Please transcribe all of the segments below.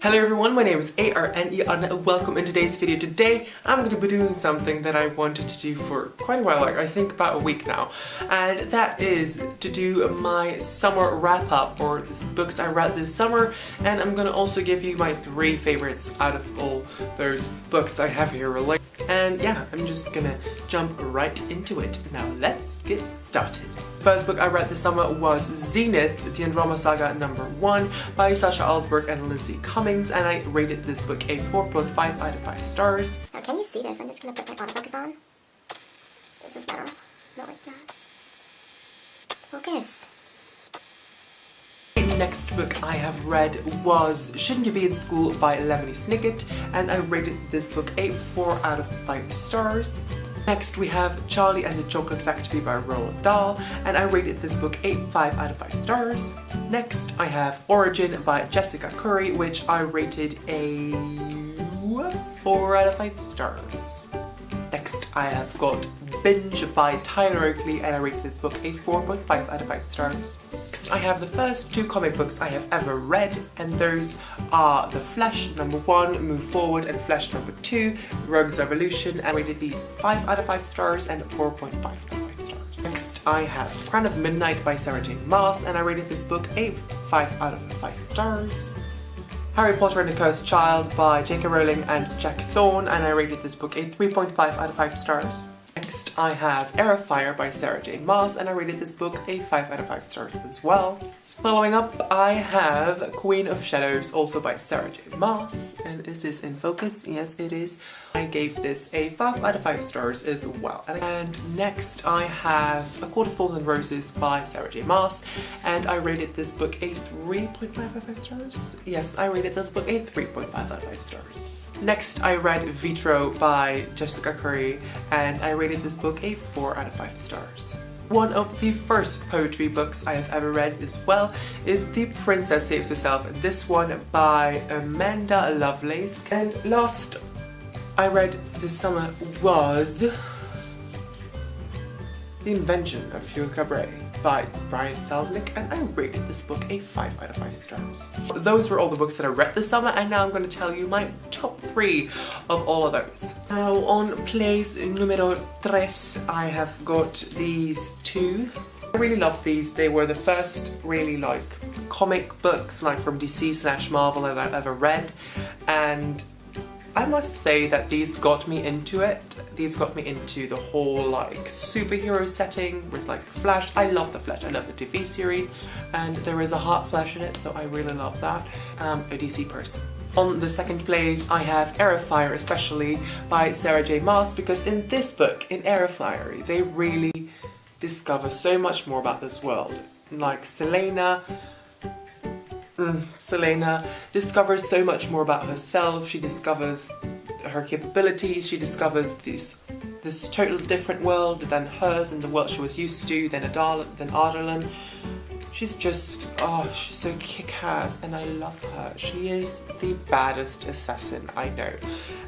Hello everyone, my name is Arne and welcome in today's video. Today I'm going to be doing something that I wanted to do for quite a while, like I think about a week now, and that is to do my summer wrap up, or the books I read this summer, and I'm going to also give you my 3 favorites out of all those books I have here related. And yeah, I'm just gonna jump right into it. Now let's get started. First book I read this summer was Zenith, the Andromeda Saga #1 by Sasha Alsberg and Lindsay Cummings, and I rated this book a 4.5 out of 5 stars. Now can you see this? I'm just gonna put my autofocus on. This is better. No, it's not. Focus. The next book I have read was Shouldn't You Be in School by Lemony Snicket, and I rated this book a 4 out of 5 stars. Next we have Charlie and the Chocolate Factory by Roald Dahl, and I rated this book a 5 out of 5 stars. Next I have Origin by Jessica Curry, which I rated a 4 out of 5 stars. Next I have got Binge by Tyler Oakley, and I rated this book a 4.5 out of 5 stars. Next I have the first 2 comic books I have ever read, and those are The Flash #1, Move Forward, and Flash #2, Rogue's Revolution, and I rated these 5 out of 5 stars and 4.5 out of 5 stars. Next I have Crown of Midnight by Sarah J Maas, and I rated this book a 5 out of 5 stars. Harry Potter and the Cursed Child by J.K. Rowling and Jack Thorne, and I rated this book a 3.5 out of 5 stars. Next I have Air of Fire by Sarah J Maas, and I rated this book a 5 out of 5 stars as well. Following up I have Queen of Shadows, also by Sarah J Maas, and is this in focus? Yes it is. I gave this a 5 out of 5 stars as well. And next I have A Court of Thorns and Roses by Sarah J Maas, and I rated this book a 3.5 out of 5 stars? Yes, I rated this book a 3.5 out of 5 stars. Next I read Vitro by Jessica Curry, and I rated this book a 4 out of 5 stars. One of the first poetry books I have ever read as well is The Princess Saves Herself, this one by Amanda Lovelace. And last I read this summer was The Invention of Hugh Cabret by Brian Selznick, and I rated this book a 5 out of 5 stars. Those were all the books that I read this summer, and now I'm going to tell you my top 3 of all of those. Now on place numero 3 I have got these 2. I really love these. They were the first really like comic books like from DC/Marvel that I've ever read, and I must say that these got me into it. These got me into the whole like superhero setting with like the Flash. I love the Flash, I love the TV series, and there is a hot Flash in it, so I really love that. A DC person. On the second place I have Air of Fire, especially by Sarah J Maas, because in this book, in Air of Fire, they really discover so much more about this world. Like Selena discovers so much more about herself. She discovers her capabilities. She discovers this total different world than hers and the world she was used to, than Ardalin. She's just, oh, she's so kick-ass, and I love her. She is the baddest assassin I know,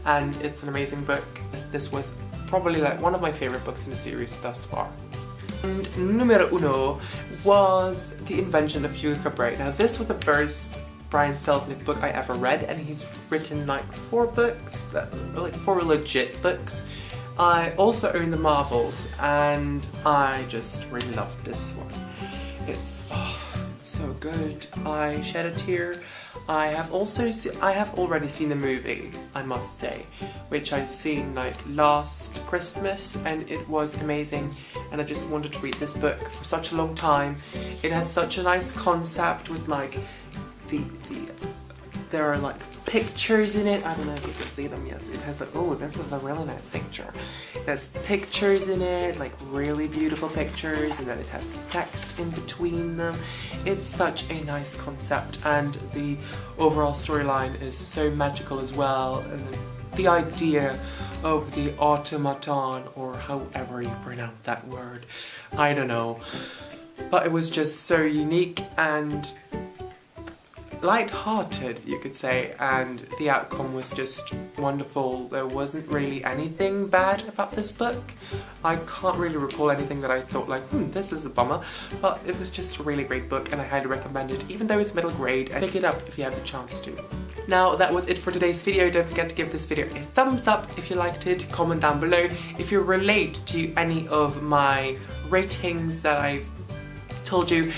and it's an amazing book. This was probably like one of my favorite books in the series thus far. And numero 1 was The Invention of Hugh Cabret. Now this was the first Brian Selznick book I ever read, and he's written like 4 books, like 4 legit books. I also own the Marvels, and I just really loved this one. It's so good. I shed a tear. I have already seen the movie, I must say, which I've seen like last Christmas, and it was amazing, and I just wanted to read this book for such a long time. It has such a nice concept with like there are like pictures in it. I don't know if you can see them. Yes, it has like, oh, this is a really nice picture. It has pictures in it, like really beautiful pictures, and then it has text in between them. It's such a nice concept, and the overall storyline is so magical as well. And the idea of the automaton, or however you pronounce that word, I don't know, but it was just so unique and light-hearted, you could say, and the outcome was just wonderful. There wasn't really anything bad about this book. I can't really recall anything that I thought like, this is a bummer, but it was just a really great book, and I highly recommend it, even though it's middle grade, and pick it up if you have the chance to. Now that was it for today's video. Don't forget to give this video a thumbs up if you liked it. Comment down below if you relate to any of my ratings that I've told you.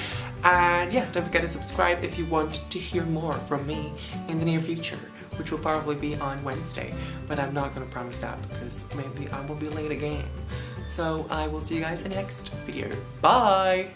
And yeah, don't forget to subscribe if you want to hear more from me in the near future, which will probably be on Wednesday, but I'm not going to promise that because maybe I will be late again. So I will see you guys in the next video. Bye!